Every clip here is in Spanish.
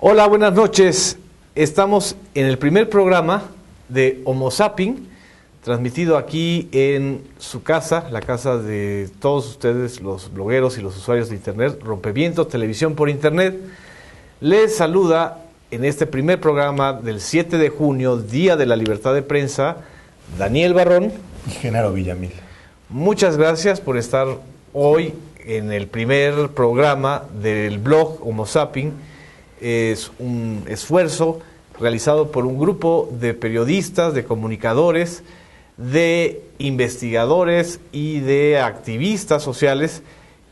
Hola, buenas noches. Estamos en el primer programa de Homo Zapping, transmitido aquí en su casa, la casa de todos ustedes, los blogueros y los usuarios de Internet, Rompevientos, televisión por Internet. Les saluda en este primer programa del 7 de junio, Día de la Libertad de Prensa, Daniel Barrón y Genaro Villamil. Muchas gracias por estar hoy en el primer programa del blog Homo Zapping. Es un esfuerzo realizado por un grupo de periodistas, de comunicadores, de investigadores y de activistas sociales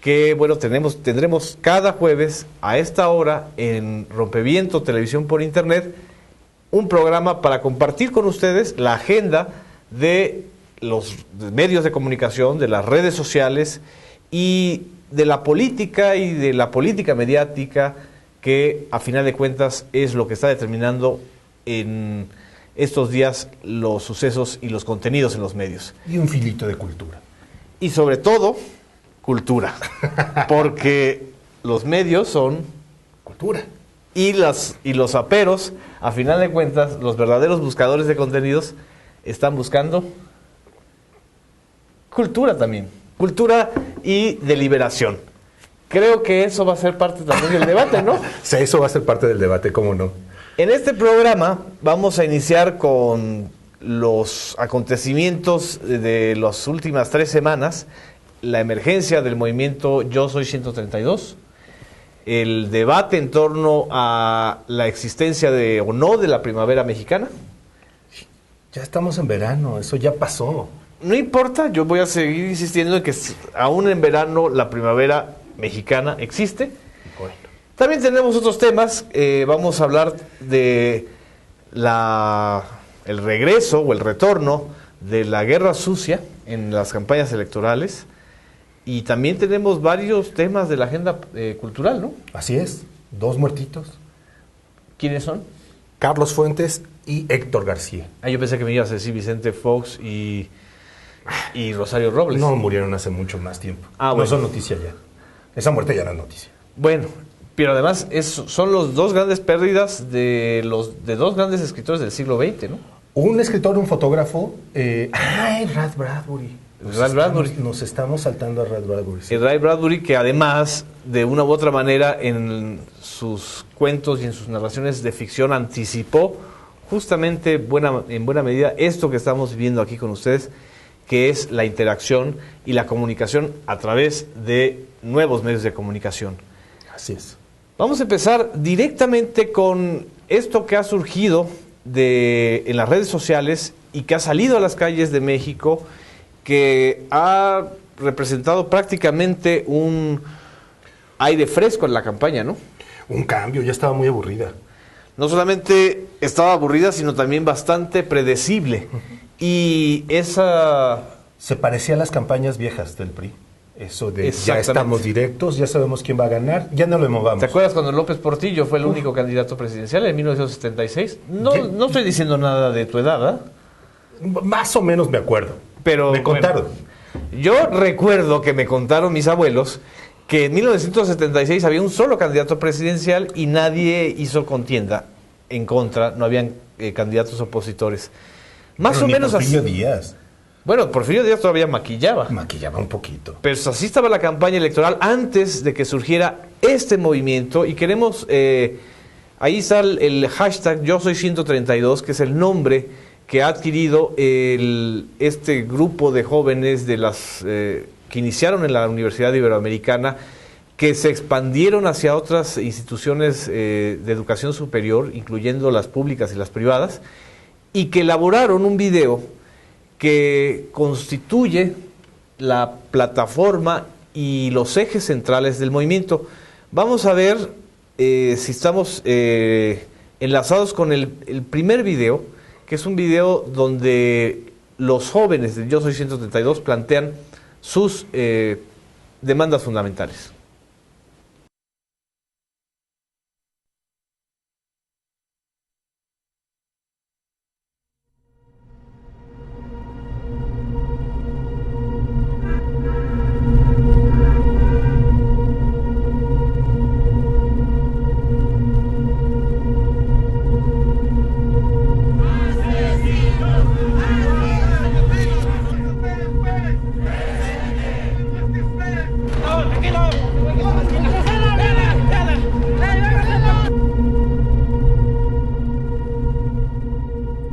que, bueno, tendremos cada jueves a esta hora en Rompeviento Televisión por Internet un programa para compartir con ustedes la agenda de los medios de comunicación, de las redes sociales y de la política mediática, que a final de cuentas es lo que está determinando en estos días los sucesos y los contenidos en los medios. Y un filito de cultura. Y sobre todo, cultura. Porque los medios son cultura. Y los aperos, a final de cuentas, los verdaderos buscadores de contenidos están buscando cultura también. Cultura y deliberación. Creo que eso va a ser parte también del debate, ¿no? Sí, eso va a ser parte del debate, ¿cómo no? En este programa vamos a iniciar con los acontecimientos de las últimas 3 semanas, la emergencia del movimiento Yo Soy 132, el debate en torno a la existencia de o no de la primavera mexicana. Ya estamos en verano, eso ya pasó. No importa, yo voy a seguir insistiendo en que aún en verano la primavera mexicana existe. Bueno. También tenemos otros temas. Vamos a hablar de el regreso o el retorno de la guerra sucia en las campañas electorales. Y también tenemos varios temas de la agenda cultural, ¿no? Así es, 2 muertitos. ¿Quiénes son? Carlos Fuentes y Héctor García. Yo pensé que me ibas a decir Vicente Fox y Rosario Robles. No, murieron hace mucho más tiempo. Bueno. No son noticia ya. Esa muerte ya no es noticia. Bueno, pero además son los 2 grandes pérdidas de 2 grandes escritores del siglo XX, ¿no? Un escritor, un fotógrafo. Ray Bradbury. Nos estamos saltando a Ray Bradbury. Sí. Ray Bradbury, que además, de una u otra manera, en sus cuentos y en sus narraciones de ficción anticipó justamente en buena medida esto que estamos viviendo aquí con ustedes, que es la interacción y la comunicación a través de nuevos medios de comunicación. Así es. Vamos a empezar directamente con esto que ha surgido en las redes sociales y que ha salido a las calles de México, que ha representado prácticamente un aire fresco en la campaña, ¿no? Un cambio, ya estaba muy aburrida. No solamente estaba aburrida, sino también bastante predecible. Y esa... Se parecía a las campañas viejas del PRI. Eso de ya estamos directos, ya sabemos quién va a ganar, ya no lo movamos. ¿Te acuerdas cuando López Portillo fue el único candidato presidencial en 1976? No estoy diciendo nada de tu edad, ¿eh? Más o menos me acuerdo. Pero me contaron. Bueno, yo recuerdo que me contaron mis abuelos que en 1976 había un solo candidato presidencial y nadie hizo contienda en contra, no habían candidatos opositores. Más o menos así. Porfirio Díaz. Bueno, Porfirio Díaz todavía maquillaba. Maquillaba un poquito. Pero así estaba la campaña electoral antes de que surgiera este movimiento. Y queremos, ahí está el hashtag Yo Soy 132, que es el nombre que ha adquirido este grupo de jóvenes que iniciaron en la Universidad Iberoamericana, que se expandieron hacia otras instituciones de educación superior, incluyendo las públicas y las privadas, y que elaboraron un video que constituye la plataforma y los ejes centrales del movimiento. Vamos a ver si estamos enlazados con el primer video, que es un video donde los jóvenes de Yo Soy 132 plantean sus demandas fundamentales.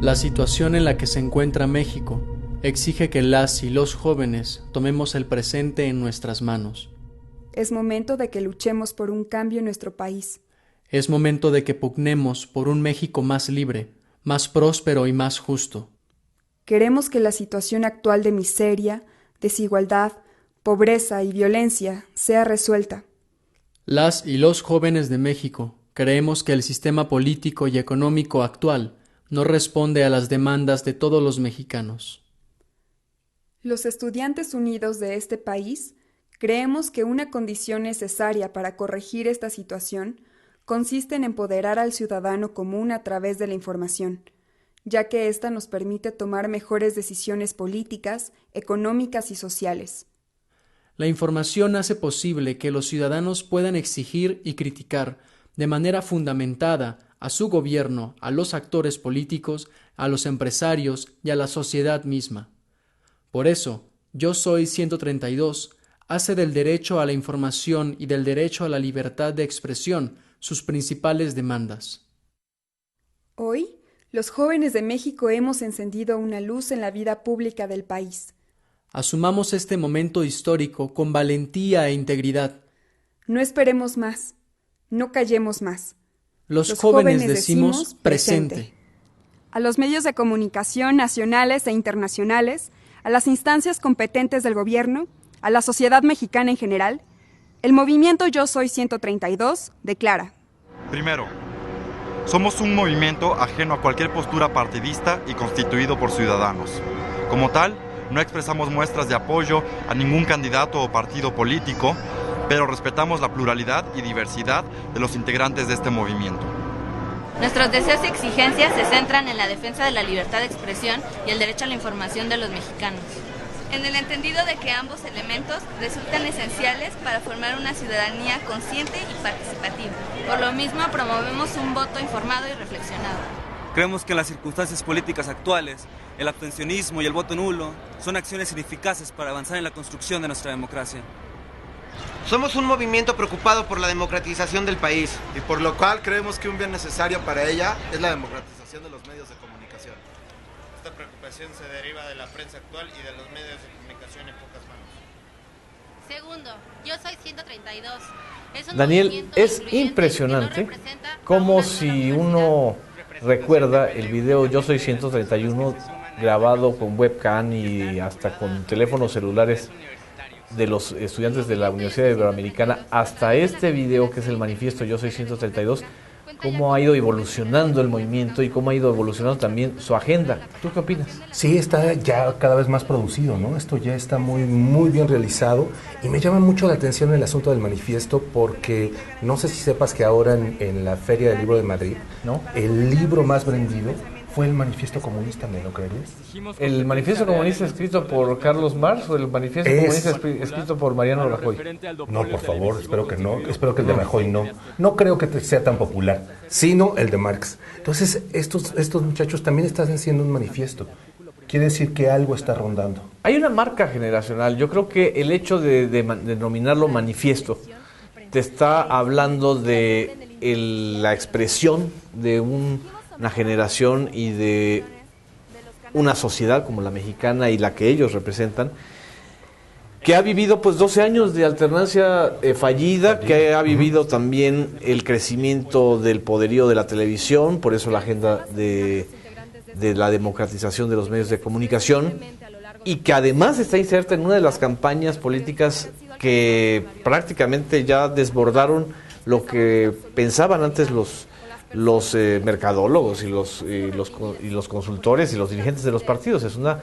La situación en la que se encuentra México exige que las y los jóvenes tomemos el presente en nuestras manos. Es momento de que luchemos por un cambio en nuestro país. Es momento de que pugnemos por un México más libre, más próspero y más justo. Queremos que la situación actual de miseria, desigualdad, pobreza y violencia sea resuelta. Las y los jóvenes de México creemos que el sistema político y económico actual no responde a las demandas de todos los mexicanos. Los estudiantes unidos de este país creemos que una condición necesaria para corregir esta situación consiste en empoderar al ciudadano común a través de la información, ya que ésta nos permite tomar mejores decisiones políticas, económicas y sociales. La información hace posible que los ciudadanos puedan exigir y criticar de manera fundamentada a su gobierno, a los actores políticos, a los empresarios y a la sociedad misma. Por eso, Yo Soy 132 hace del derecho a la información y del derecho a la libertad de expresión sus principales demandas. Hoy, los jóvenes de México hemos encendido una luz en la vida pública del país. Asumamos este momento histórico con valentía e integridad. No esperemos más, no callemos más. Los jóvenes decimos presente. A los medios de comunicación nacionales e internacionales, a las instancias competentes del gobierno, a la sociedad mexicana en general, el movimiento Yo Soy 132 declara: Primero, somos un movimiento ajeno a cualquier postura partidista y constituido por ciudadanos. Como tal, no expresamos muestras de apoyo a ningún candidato o partido político, pero respetamos la pluralidad y diversidad de los integrantes de este movimiento. Nuestros deseos y exigencias se centran en la defensa de la libertad de expresión y el derecho a la información de los mexicanos, en el entendido de que ambos elementos resultan esenciales para formar una ciudadanía consciente y participativa. Por lo mismo, promovemos un voto informado y reflexionado. Creemos que en las circunstancias políticas actuales, el abstencionismo y el voto nulo son acciones ineficaces para avanzar en la construcción de nuestra democracia. Somos un movimiento preocupado por la democratización del país, y por lo cual creemos que un bien necesario para ella es la democratización de los medios de comunicación. Esta preocupación se deriva de la prensa actual y de los medios de comunicación en pocas manos. Segundo, Yo Soy 132. Daniel, es impresionante como si uno recuerda el video Yo Soy 131 grabado con webcam y hasta con teléfonos celulares de los estudiantes de la Universidad Iberoamericana, hasta este video que es el manifiesto Yo Soy 132, cómo ha ido evolucionando el movimiento y cómo ha ido evolucionando también su agenda. ¿Tú qué opinas? Sí, está ya cada vez más producido, ¿no? Esto ya está muy bien realizado y me llama mucho la atención el asunto del manifiesto porque no sé si sepas que ahora en la Feria del Libro de Madrid, ¿no?, el libro más vendido fue el Manifiesto Comunista, ¿me lo creerías? ¿El Manifiesto Comunista escrito por Carlos Marx o el Manifiesto Comunista escrito por Mariano Rajoy? No, por favor, espero que no. Espero que el de Rajoy no. No creo que sea tan popular, sino el de Marx. Entonces, estos muchachos también están haciendo un manifiesto. Quiere decir que algo está rondando. Hay una marca generacional. Yo creo que el hecho de denominarlo manifiesto te está hablando de la expresión de una generación y de una sociedad como la mexicana y la que ellos representan, que ha vivido pues 12 años de alternancia fallida, que ha vivido también el crecimiento del poderío de la televisión, por eso la agenda de la democratización de los medios de comunicación, y que además está inserta en una de las campañas políticas que prácticamente ya desbordaron lo que pensaban antes los mercadólogos y los consultores y los dirigentes de los partidos. Es una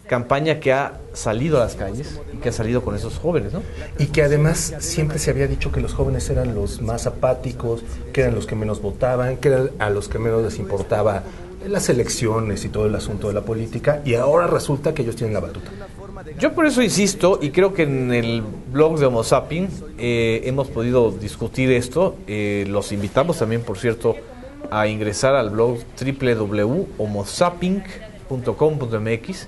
campaña que ha salido a las calles y que ha salido con esos jóvenes, ¿no? Y que además siempre se había dicho que los jóvenes eran los más apáticos, que eran los que menos votaban, que eran a los que menos les importaba las elecciones y todo el asunto de la política, y ahora resulta que ellos tienen la batuta. Yo por eso insisto, y creo que en el blog de Homo Sapiens hemos podido discutir esto. Los invitamos también, por cierto, a ingresar al blog www.homosapink.com.mx.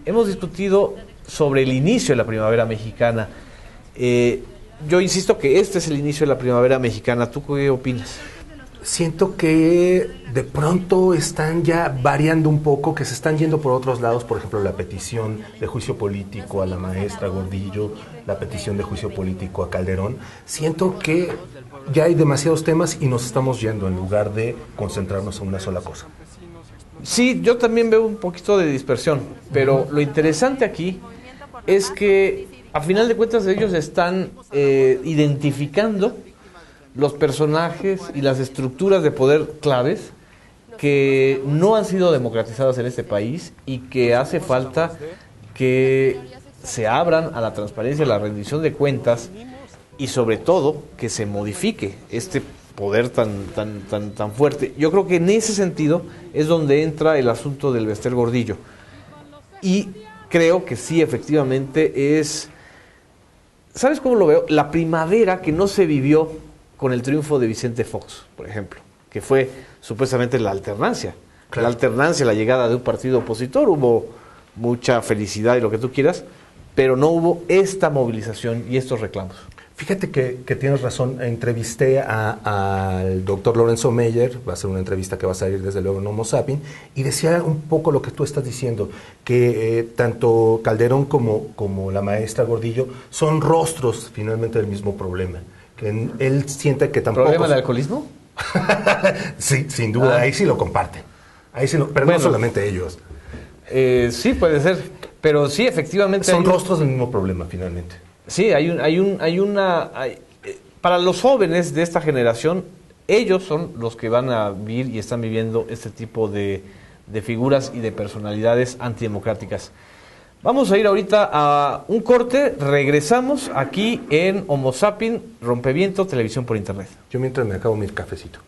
Hemos discutido sobre el inicio de la primavera mexicana. Yo insisto que este es el inicio de la primavera mexicana. ¿Tú qué opinas? siento que de pronto están ya variando un poco, que se están yendo por otros lados, por ejemplo, la petición de juicio político a la maestra Gordillo, la petición de juicio político a Calderón. Siento que ya hay demasiados temas y nos estamos yendo en lugar de concentrarnos en una sola cosa. Sí, yo también veo un poquito de dispersión, pero lo interesante aquí es que a final de cuentas ellos están identificando los personajes y las estructuras de poder claves que no han sido democratizadas en este país y que hace falta que se abran a la transparencia, a la rendición de cuentas y sobre todo que se modifique este poder tan fuerte. Yo creo que en ese sentido es donde entra el asunto del Bester Gordillo. Y creo que sí, efectivamente es... ¿Sabes cómo lo veo? La primavera que no se vivió con el triunfo de Vicente Fox, por ejemplo, que fue supuestamente la alternancia. Claro. La alternancia, la llegada de un partido opositor, hubo mucha felicidad y lo que tú quieras, pero no hubo esta movilización y estos reclamos. Fíjate que tienes razón. Entrevisté al doctor Lorenzo Meyer, va a ser una entrevista que va a salir desde luego en Homo Sapien, y decía un poco lo que tú estás diciendo, que tanto Calderón como la maestra Gordillo son rostros finalmente del mismo problema. Que él siente que tampoco... ¿Problema del alcoholismo? Sí, sin duda, ahí sí lo comparten. Ahí sí pero bueno, no solamente ellos. Sí, puede ser, pero sí, efectivamente... Son rostros del mismo problema, finalmente. Sí, para los jóvenes de esta generación, ellos son los que van a vivir y están viviendo este tipo de figuras y de personalidades antidemocráticas. Vamos a ir ahorita a un corte, regresamos aquí en Homo Sapien, Rompeviento, televisión por internet. Yo mientras me acabo mi cafecito.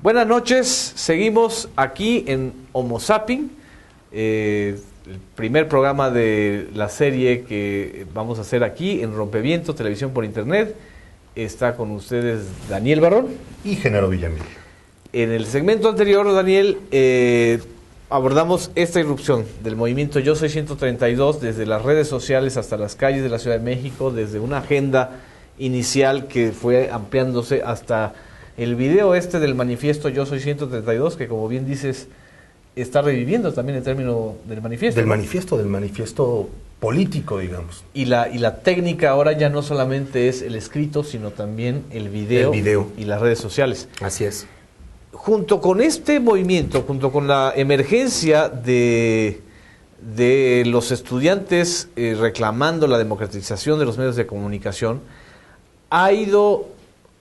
Buenas noches, seguimos aquí en Homo Zapping, el primer programa de la serie que vamos a hacer aquí en Rompeviento, televisión por internet. Está con ustedes Daniel Barrón y Genaro Villamil. En el segmento anterior, Daniel, abordamos esta irrupción del movimiento Yo Soy 132 desde las redes sociales hasta las calles de la Ciudad de México, desde una agenda inicial que fue ampliándose hasta el video del manifiesto Yo Soy 132, que como bien dices, está reviviendo también el término del manifiesto. Del manifiesto político, digamos. Y la técnica ahora ya no solamente es el escrito, sino también el video y las redes sociales. Así es. Junto con este movimiento, junto con la emergencia de los estudiantes reclamando la democratización de los medios de comunicación, ha ido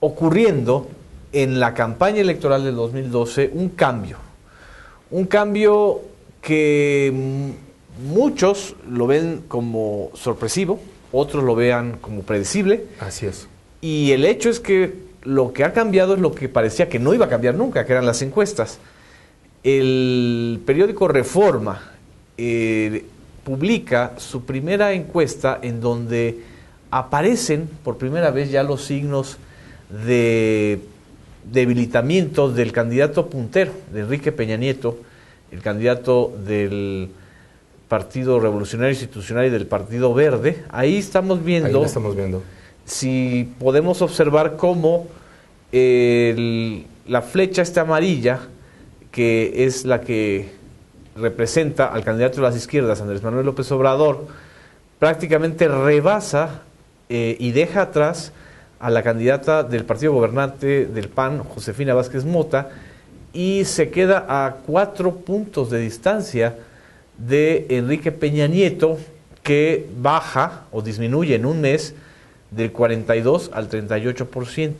ocurriendo en la campaña electoral del 2012 un cambio que muchos lo ven como sorpresivo, otros lo vean como predecible. Así es. Y el hecho es que lo que ha cambiado es lo que parecía que no iba a cambiar nunca, que eran las encuestas. El periódico Reforma publica su primera encuesta en donde aparecen por primera vez ya los signos de debilitamiento del candidato puntero, de Enrique Peña Nieto, el candidato del Partido Revolucionario Institucional y del Partido Verde. Ahí estamos viendo, si podemos observar cómo la flecha esta amarilla, que es la que representa al candidato de las izquierdas, Andrés Manuel López Obrador, prácticamente rebasa y deja atrás a la candidata del partido gobernante del PAN, Josefina Vázquez Mota, y se queda a 4 puntos de distancia de Enrique Peña Nieto, que baja o disminuye en un mes del 42 al 38%.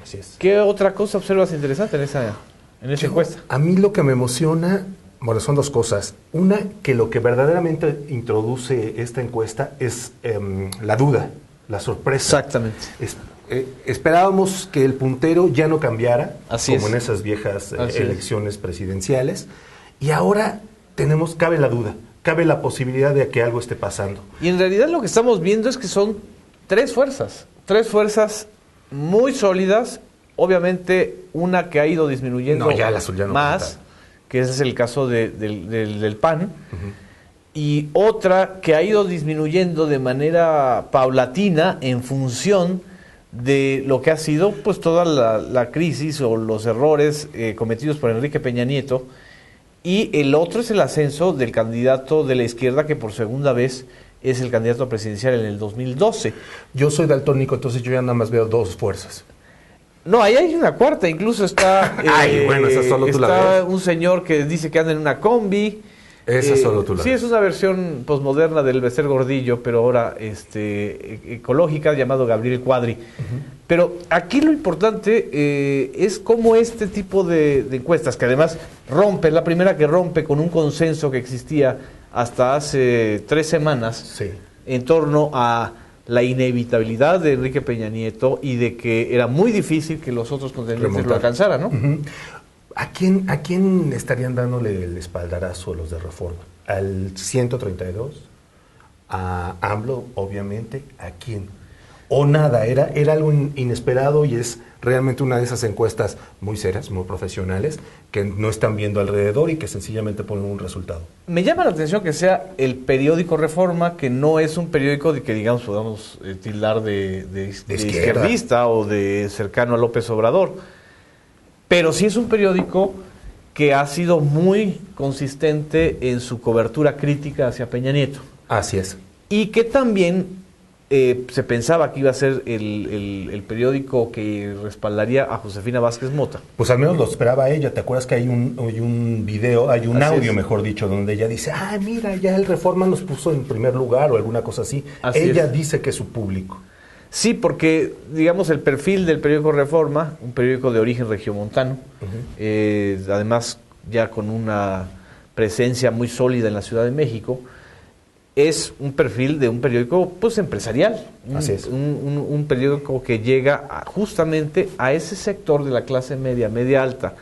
Así es. ¿Qué otra cosa observas interesante en esa encuesta? A mí lo que me emociona, bueno, son dos cosas. Una, que lo que verdaderamente introduce esta encuesta es la duda, la sorpresa. Exactamente. Esperábamos que el puntero ya no cambiara, como en esas viejas elecciones presidenciales, y ahora cabe la duda, cabe la posibilidad de que algo esté pasando. Y en realidad lo que estamos viendo es que son tres fuerzas muy sólidas, obviamente una que ha ido disminuyendo más, que ese es el caso del PAN, y otra que ha ido disminuyendo de manera paulatina en función de lo que ha sido pues toda la crisis o los errores cometidos por Enrique Peña Nieto, y el otro es el ascenso del candidato de la izquierda, que por segunda vez es el candidato presidencial en el 2012. Yo soy daltónico, entonces yo ya nada más veo dos fuerzas. No, ahí hay una cuarta, incluso está, esa solo tú la ves. Un señor que dice que anda en una combi. Esa solo tú la Sí, ves. es una versión posmoderna del Bester Gordillo, pero ahora ecológica, llamado Gabriel Cuadri. Pero aquí lo importante es cómo este tipo de encuestas, que además rompe, la primera que rompe con un consenso que existía hasta hace 3 semanas, en torno a la inevitabilidad de Enrique Peña Nieto y de que era muy difícil que los otros contendientes lo alcanzaran, ¿no? ¿A quién estarían dándole el espaldarazo los de Reforma? ¿Al 132? ¿A AMLO, obviamente? ¿A quién? ¿O nada? Era algo inesperado y es realmente una de esas encuestas muy serias, muy profesionales, que no están viendo alrededor y que sencillamente ponen un resultado. Me llama la atención que sea el periódico Reforma, que no es un periódico de que, digamos, podamos tildar de izquierdista o de cercano a López Obrador, pero sí es un periódico que ha sido muy consistente en su cobertura crítica hacia Peña Nieto. Así es. Y que también se pensaba que iba a ser el periódico que respaldaría a Josefina Vázquez Mota. Pues al menos lo esperaba ella. ¿Te acuerdas que hay un video, hay un audio, mejor dicho, donde ella dice, mira, ya el Reforma nos puso en primer lugar o alguna cosa así? Ella dice que es su público. Sí, porque, digamos, el perfil del periódico Reforma, un periódico de origen regiomontano, además ya con una presencia muy sólida en la Ciudad de México, es un perfil de un periódico pues empresarial, Así es. un periódico que llega justamente a ese sector de la clase media alta,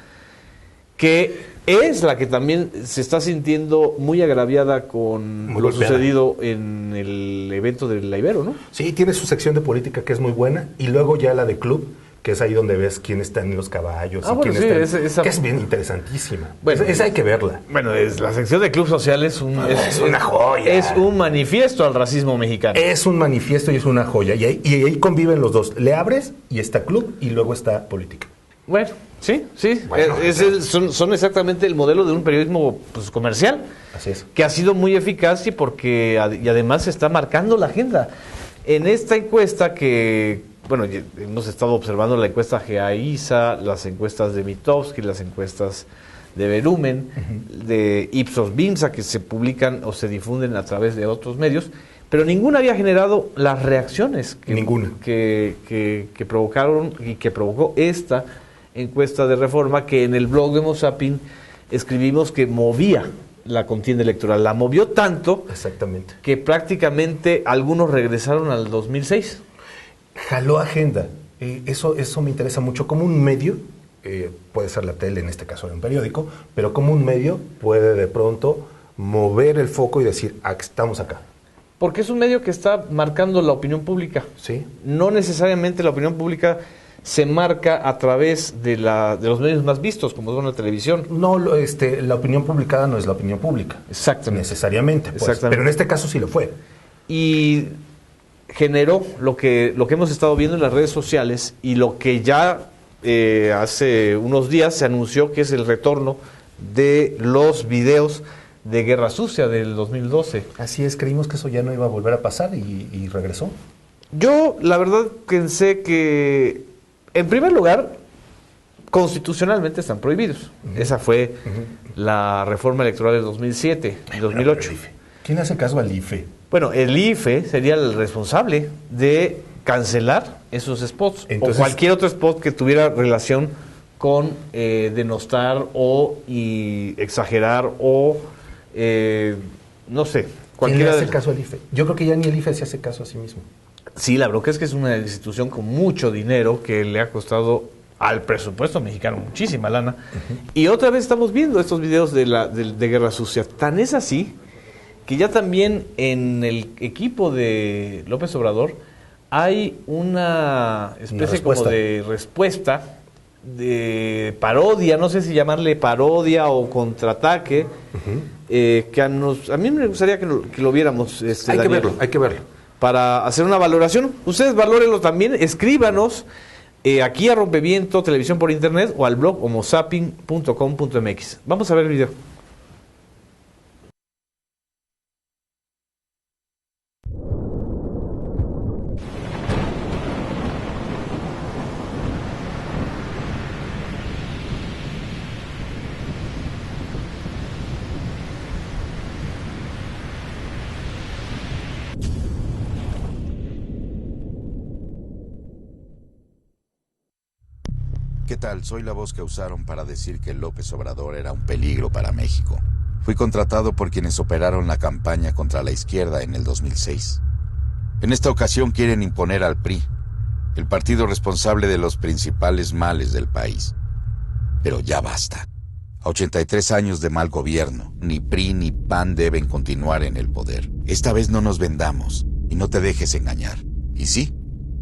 que es la que también se está sintiendo muy agraviada con Muy lo golpeada. sucedido en el evento del La Ibero, ¿no? Sí, tiene su sección de política que es muy buena, y luego ya la de club, que es ahí donde ves quién está en los caballos, y Bueno, quién sí, está esa- que es bien interesantísima. Bueno, Esa hay que verla. Bueno, la sección de Club Social es una joya. Es un manifiesto al racismo mexicano. Es un manifiesto y es una joya. Y ahí conviven los dos. Le abres y está club y luego está política. Bueno, sí. Bueno, Son exactamente el modelo de un periodismo pues, comercial. Así es. Que ha sido muy eficaz y además se está marcando la agenda. En esta encuesta que, bueno, hemos estado observando la encuesta GEA-ISA, las encuestas de Mitofsky, las encuestas de Verumen, de Ipsos Bimsa, que se publican o se difunden a través de otros medios, pero ninguna había generado las reacciones que provocaron y que provocó esta encuesta de Reforma, que en el blog de Homo Sapien escribimos que movía la contienda electoral. La movió tanto Exactamente. que prácticamente algunos regresaron al 2006. Jaló agenda. Eso me interesa mucho. Como un medio, puede ser la tele, en este caso de un periódico, pero como un medio puede de pronto mover el foco y decir, estamos acá. Porque es un medio que está marcando la opinión pública. Sí. No necesariamente la opinión pública se marca a través de los medios más vistos, como es la televisión. No, la opinión publicada no es la opinión pública. Exactamente. Necesariamente. Pues. Exactamente. Pero en este caso sí lo fue. Y generó lo que hemos estado viendo en las redes sociales y lo que ya hace unos días se anunció, que es el retorno de los videos de Guerra Sucia del 2012. Así es, creímos que eso ya no iba a volver a pasar y regresó. Yo, la verdad, pensé que, en primer lugar, constitucionalmente están prohibidos. Esa fue la reforma electoral del 2007 y 2008. ¿Quién hace caso al IFE? Bueno, el IFE sería el responsable de cancelar esos spots. Entonces, o cualquier otro spot que tuviera relación con denostar o exagerar o no sé. ¿Quién le hace caso al IFE? Yo creo que ya ni el IFE se hace caso a sí mismo. Sí, la bronca es que es una institución con mucho dinero que le ha costado al presupuesto mexicano muchísima lana. Y otra vez estamos viendo estos videos de Guerra Sucia. Tan es así que ya también en el equipo de López Obrador hay una especie como de respuesta, de parodia, no sé si llamarle parodia o contraataque, que a mí me gustaría que lo viéramos. Hay que verlo. Para hacer una valoración. Ustedes valórenlo también, escríbanos aquí a Rompeviento, televisión por internet, o al blog homosapien.com.mx. Vamos a ver el video. ¿Qué tal? Soy la voz que usaron para decir que López Obrador era un peligro para México. Fui contratado por quienes operaron la campaña contra la izquierda en el 2006. En esta ocasión quieren imponer al PRI, el partido responsable de los principales males del país. Pero ya basta. A 83 años de mal gobierno, ni PRI ni PAN deben continuar en el poder. Esta vez no nos vendamos y no te dejes engañar. Y sí,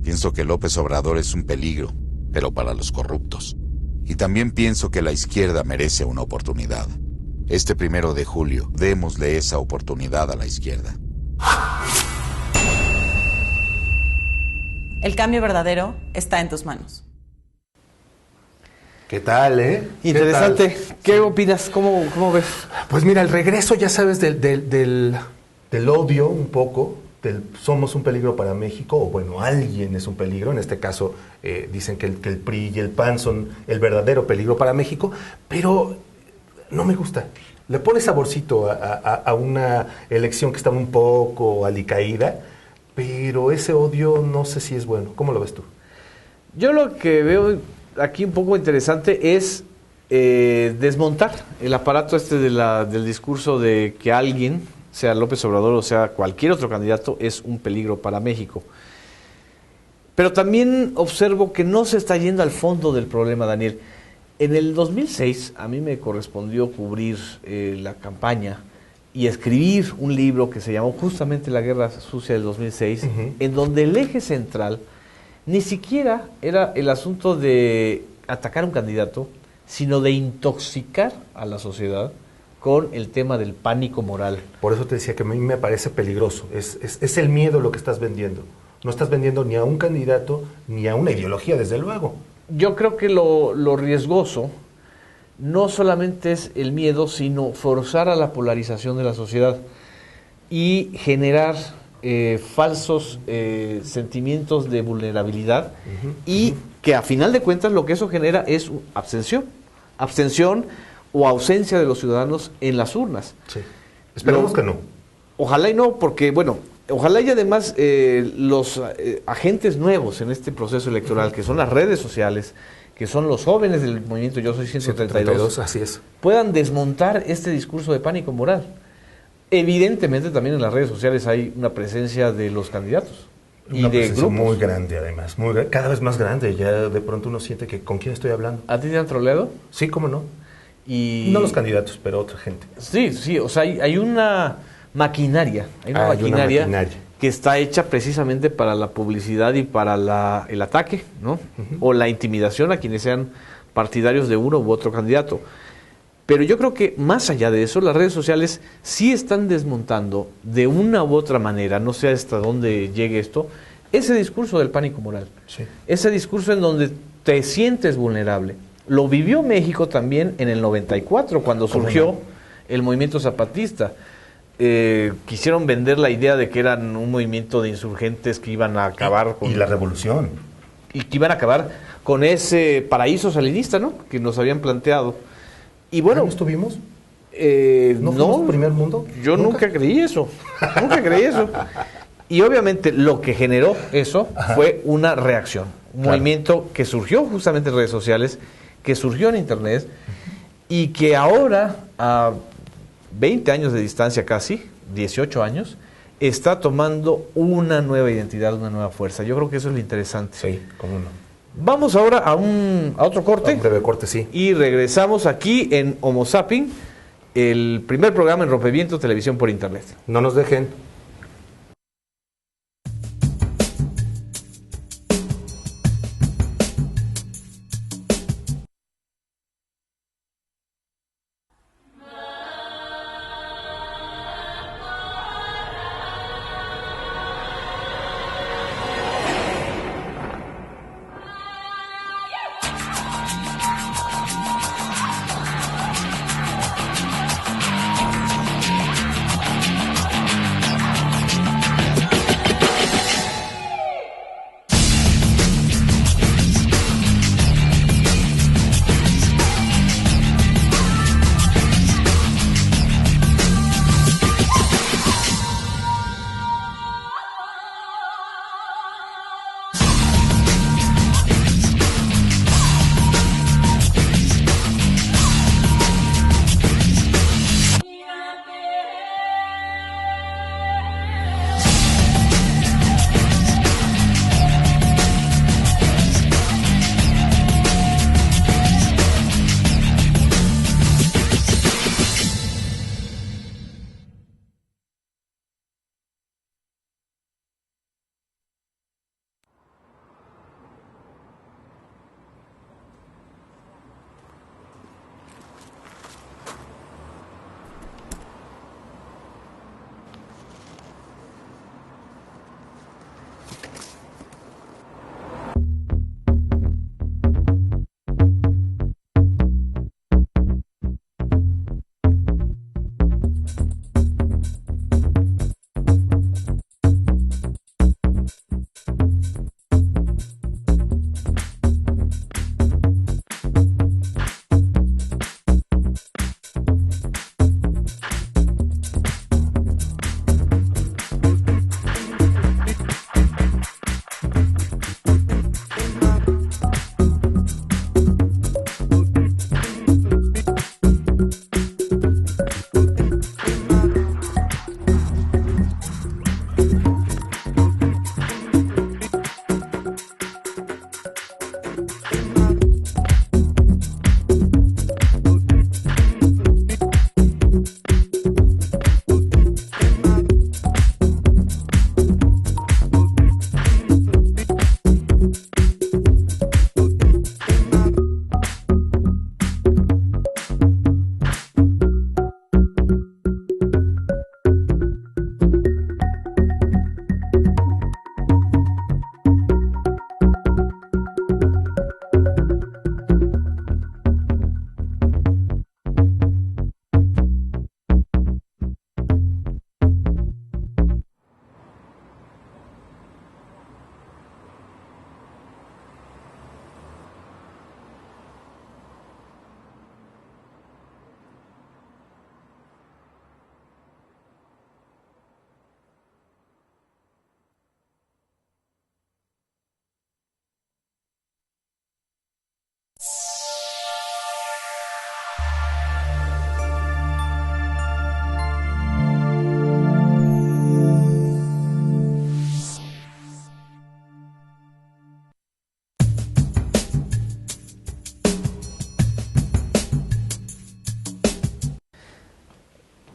pienso que López Obrador es un peligro, pero para los corruptos. Y también pienso que la izquierda merece una oportunidad. Este 1 de julio, démosle esa oportunidad a la izquierda. El cambio verdadero está en tus manos. ¿Qué tal, Interesante. ¿Qué opinas? ¿Cómo ves? Pues mira, el regreso, ya sabes, del odio un poco, somos un peligro para México, o bueno, alguien es un peligro. En este caso dicen que el PRI y el PAN son el verdadero peligro para México, pero no me gusta. Le pone saborcito a una elección que estaba un poco alicaída, pero ese odio no sé si es bueno. ¿Cómo lo ves tú? Yo lo que veo aquí un poco interesante es desmontar el aparato del discurso de que alguien sea López Obrador o sea cualquier otro candidato, es un peligro para México. Pero también observo que no se está yendo al fondo del problema, Daniel. En el 2006 a mí me correspondió cubrir la campaña y escribir un libro que se llamó justamente La Guerra Sucia del 2006, en donde el eje central ni siquiera era el asunto de atacar a un candidato, sino de intoxicar a la sociedad con el tema del pánico moral. Por eso te decía que a mí me parece peligroso. Es el miedo lo que estás vendiendo. No estás vendiendo ni a un candidato ni a una ideología, desde luego. Yo creo que lo riesgoso no solamente es el miedo, sino forzar a la polarización de la sociedad y generar falsos sentimientos de vulnerabilidad y que a final de cuentas lo que eso genera es abstención o ausencia de los ciudadanos en las urnas. Sí. Esperemos que no. Ojalá y no, porque bueno, ojalá y además los agentes nuevos en este proceso electoral, que son las redes sociales, que son los jóvenes del movimiento Yo Soy 132, así es, puedan desmontar este discurso de pánico moral. Evidentemente también en las redes sociales hay una presencia de los candidatos y de grupos muy grande, además, cada vez más grande. Ya de pronto uno siente que ¿con quién estoy hablando? ¿A ti te han troleado? Sí, cómo no. Y no los candidatos, pero otra gente. Sí, o sea, hay una maquinaria, una maquinaria que está hecha precisamente para la publicidad y para el ataque, ¿no? O la intimidación a quienes sean partidarios de uno u otro candidato. Pero yo creo que más allá de eso, las redes sociales sí están desmontando de una u otra manera, no sé hasta dónde llegue esto, ese discurso del pánico moral. Sí. Ese discurso en donde te sientes vulnerable. Lo vivió México también en el 94, cuando surgió el movimiento zapatista. Quisieron vender la idea de que eran un movimiento de insurgentes que iban a acabar con... Y la revolución. Y que iban a acabar con ese paraíso salinista, ¿no? Que nos habían planteado. Y bueno... ¿No estuvimos? ¿No fuimos primer mundo? Yo nunca creí eso. Nunca creí eso. Y obviamente lo que generó eso fue una reacción. Un movimiento que surgió justamente en redes sociales, que surgió en Internet y que ahora... 20 años de distancia casi, 18 años, está tomando una nueva identidad, una nueva fuerza. Yo creo que eso es lo interesante. Sí, cómo no. Vamos ahora a otro corte. Un breve corte, sí. Y regresamos aquí en Homo Zapping, el primer programa en Rompeviento Televisión por Internet. No nos dejen.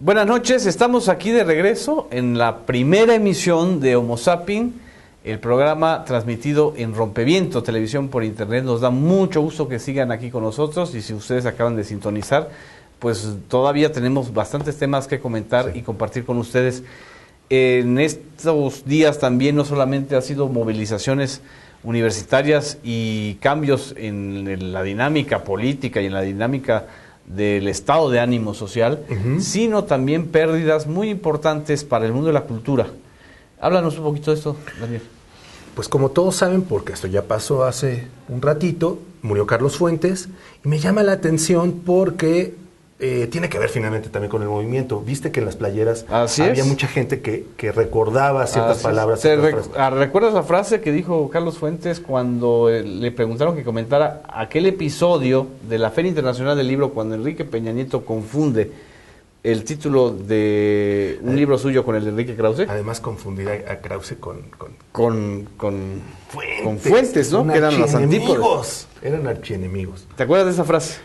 Buenas noches, estamos aquí de regreso en la primera emisión de Homo Sapien, el programa transmitido en Rompeviento, televisión por internet. Nos da mucho gusto que sigan aquí con nosotros y si ustedes acaban de sintonizar, pues todavía tenemos bastantes temas que comentar y compartir con ustedes. En estos días también no solamente ha sido movilizaciones universitarias y cambios en la dinámica política y en la dinámica del estado de ánimo social, sino también pérdidas muy importantes para el mundo de la cultura. Háblanos un poquito de esto, Daniel. Pues como todos saben, porque esto ya pasó hace un ratito, murió Carlos Fuentes, y me llama la atención porque tiene que ver finalmente también con el movimiento. Viste que en las playeras había mucha gente que recordaba ciertas palabras. ¿Recuerdas la frase que dijo Carlos Fuentes cuando le preguntaron que comentara aquel episodio de la Feria Internacional del Libro cuando Enrique Peña Nieto confunde el título de un libro suyo con el de Enrique Krause? Además confundir a Krause con Fuentes, ¿no? Que eran los antípodas. Eran archienemigos. ¿Te acuerdas de esa frase?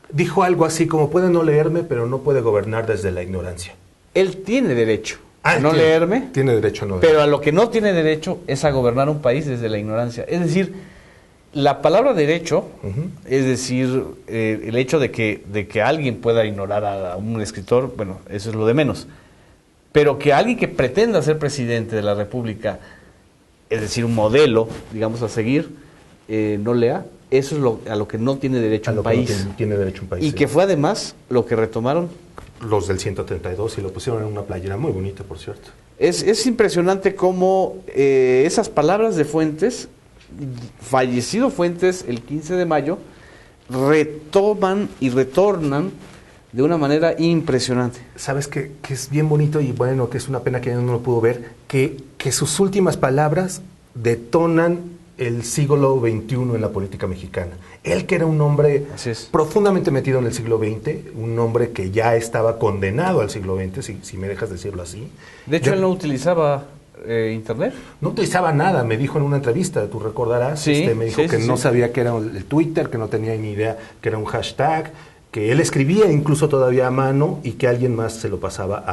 Dijo algo así como: puede no leerme, pero no puede gobernar desde la ignorancia. Él tiene derecho a no leerme. Tiene derecho a no leerme. Pero a lo que no tiene derecho es a gobernar un país desde la ignorancia. Es decir, la palabra derecho, es decir, el hecho de que alguien pueda ignorar a un escritor, bueno, eso es lo de menos. Pero que alguien que pretenda ser presidente de la República, es decir, un modelo, digamos, a seguir, no lea, eso es a lo que no tiene derecho un país. No tiene derecho un país. Y que fue además lo que retomaron los del 132 y lo pusieron en una playera muy bonita, por cierto. Es impresionante cómo esas palabras de Fuentes, fallecido Fuentes el 15 de mayo, retoman y retornan de una manera impresionante. ¿Sabes que es bien bonito y bueno, que es una pena que no lo pudo ver? Que sus últimas palabras detonan el siglo XXI en la política mexicana. Él, que era un hombre profundamente metido en el siglo XX, un hombre que ya estaba condenado al siglo XX, si me dejas decirlo así. De hecho, él no utilizaba internet. No utilizaba nada, me dijo en una entrevista, tú recordarás, me dijo que no sabía que era el Twitter, que no tenía ni idea que era un hashtag, que él escribía incluso todavía a mano y que alguien más se lo pasaba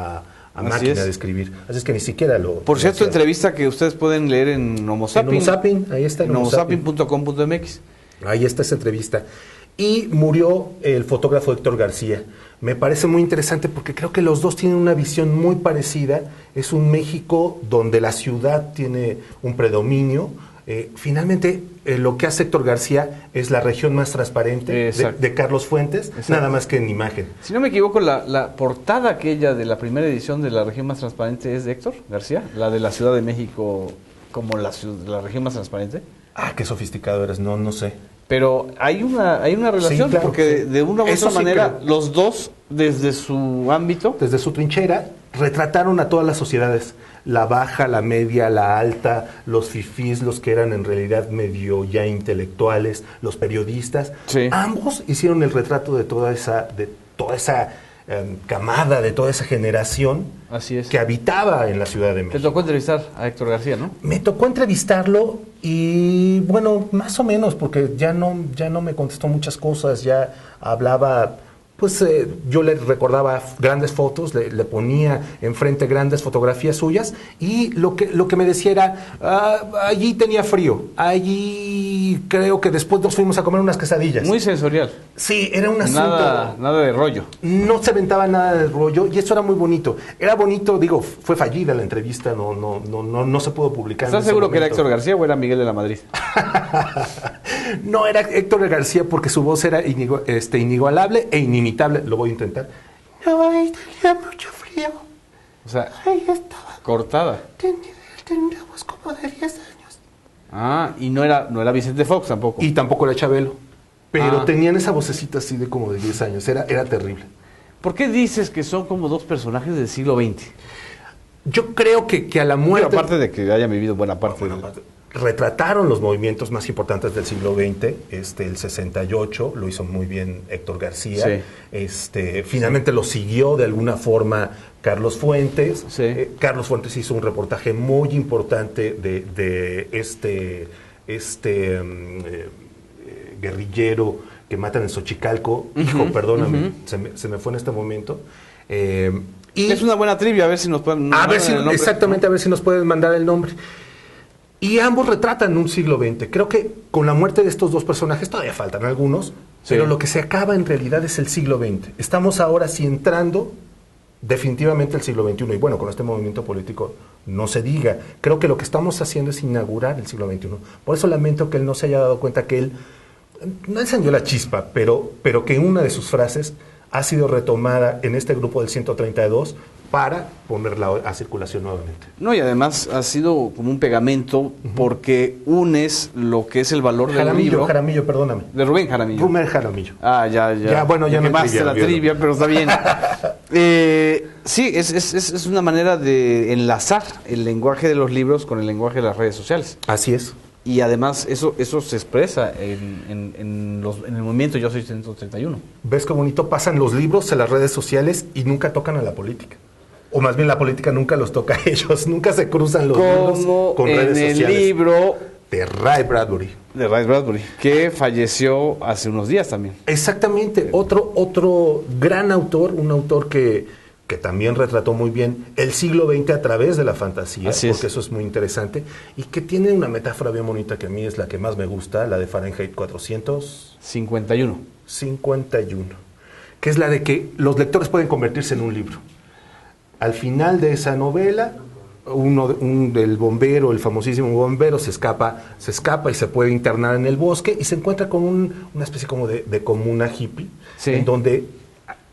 a máquina de escribir. Así es que ni siquiera lo... Por cierto, entrevista que ustedes pueden leer en Homo Sapien. En Homo Sapien, ahí está. En homosapien.com.mx. Ahí está esa entrevista. Y murió el fotógrafo Héctor García. Me parece muy interesante porque creo que los dos tienen una visión muy parecida. Es un México donde la ciudad tiene un predominio. Finalmente, lo que hace Héctor García es la región más transparente de Carlos Fuentes, nada más que en imagen. Si no me equivoco, la portada aquella de la primera edición de la región más transparente es de Héctor García, la de la Ciudad de México como la región más transparente. Ah, qué sofisticado eres, no sé. Pero hay una relación, claro, porque de una u otra manera los dos, desde su ámbito, desde su trinchera, retrataron a todas las sociedades, la baja, la media, la alta, los fifís, los que eran en realidad medio ya intelectuales, los periodistas. Ambos hicieron el retrato de toda esa camada, de toda esa generación que habitaba en la Ciudad de México. Te tocó entrevistar a Héctor García, ¿no? Me tocó entrevistarlo y bueno, más o menos, porque ya no me contestó muchas cosas, ya hablaba... Pues yo le recordaba grandes fotos, le ponía enfrente grandes fotografías suyas y lo que me decía era, allí tenía frío, allí creo que después nos fuimos a comer unas quesadillas. Muy sensorial. Sí, era un asunto... Nada de rollo. No se aventaba nada de rollo y eso era muy bonito. Era bonito, digo, fue fallida la entrevista, no se pudo publicar. ¿Estás seguro que era Héctor García o era Miguel de la Madrid? No, era Héctor García porque su voz era inigualable e inimitable. Lo voy a intentar. No, ahí tenía mucho frío. O sea, ahí estaba. Cortada. Tenía voz como de 10 años. Ah, y no era Vicente Fox tampoco. Y tampoco era Chabelo. Pero tenían esa vocecita así de como de 10 años. Era terrible. ¿Por qué dices que son como dos personajes del siglo XX? Yo creo que a la muerte... Pero aparte de que hayan vivido buena parte retrataron los movimientos más importantes del siglo XX, el 68, lo hizo muy bien Héctor García, finalmente lo siguió de alguna forma Carlos Fuentes. Carlos Fuentes hizo un reportaje muy importante de guerrillero que matan en Xochicalco. Hijo, perdóname, se me fue en este momento. Y es una buena trivia, a ver si nos pueden a ver si nos pueden mandar el nombre. Y ambos retratan un siglo XX. Creo que con la muerte de estos dos personajes todavía faltan algunos, pero lo que se acaba en realidad es el siglo XX. Estamos ahora sí entrando definitivamente el siglo XXI. Y bueno, con este movimiento político no se diga. Creo que lo que estamos haciendo es inaugurar el siglo XXI. Por eso lamento que él no se haya dado cuenta que él no encendió la chispa, pero que una de sus frases ha sido retomada en este grupo del 132 para ponerla a circulación nuevamente. No, y además ha sido como un pegamento porque unes lo que es el valor del libro. Jaramillo, perdóname. De Rubén Jaramillo. Rubén Jaramillo. Ah, ya. Bueno, ya me no quemaste la trivia, pero está bien. Sí, es una manera de enlazar el lenguaje de los libros con el lenguaje de las redes sociales. Así es. Y además eso se expresa en el movimiento Yo Soy 131. ¿Ves qué bonito? Pasan los libros a las redes sociales y nunca tocan a la política. O más bien la política nunca los toca a ellos, nunca se cruzan los libros con redes sociales. En el libro de Ray Bradbury. De Ray Bradbury, que falleció hace unos días también. Exactamente, otro gran autor, un autor que también retrató muy bien el siglo XX a través de la fantasía, porque eso es muy interesante, y que tiene una metáfora bien bonita que a mí es la que más me gusta, la de Fahrenheit 451, que es la de que los lectores pueden convertirse en un libro. Al final de esa novela, del bombero, el famosísimo bombero, se escapa y se puede internar en el bosque y se encuentra con una especie como de comuna hippie, en donde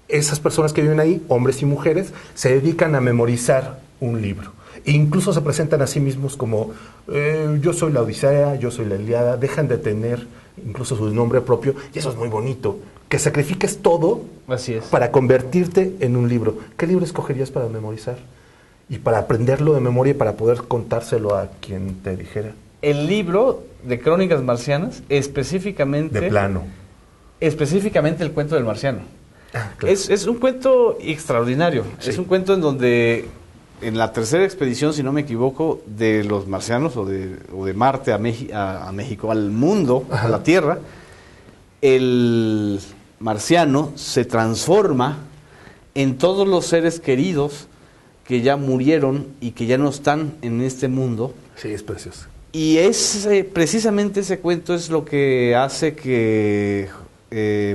esas personas que viven ahí, hombres y mujeres, se dedican a memorizar un libro. E incluso se presentan a sí mismos como yo soy la Odisea, yo soy la Ilíada, dejan de tener incluso su nombre propio, y eso es muy bonito. Que sacrifiques todo para convertirte en un libro. ¿Qué libro escogerías para memorizar? Y para aprenderlo de memoria y para poder contárselo a quien te dijera. El libro de Crónicas Marcianas, específicamente... De plano. Específicamente el cuento del marciano. Claro. Es un cuento extraordinario. Sí. Es un cuento en donde, en la tercera expedición, si no me equivoco, de los marcianos o de Marte a México, al mundo, a la Tierra, el marciano se transforma en todos los seres queridos que ya murieron y que ya no están en este mundo. Sí, es precioso. Y precisamente ese cuento es lo que hace que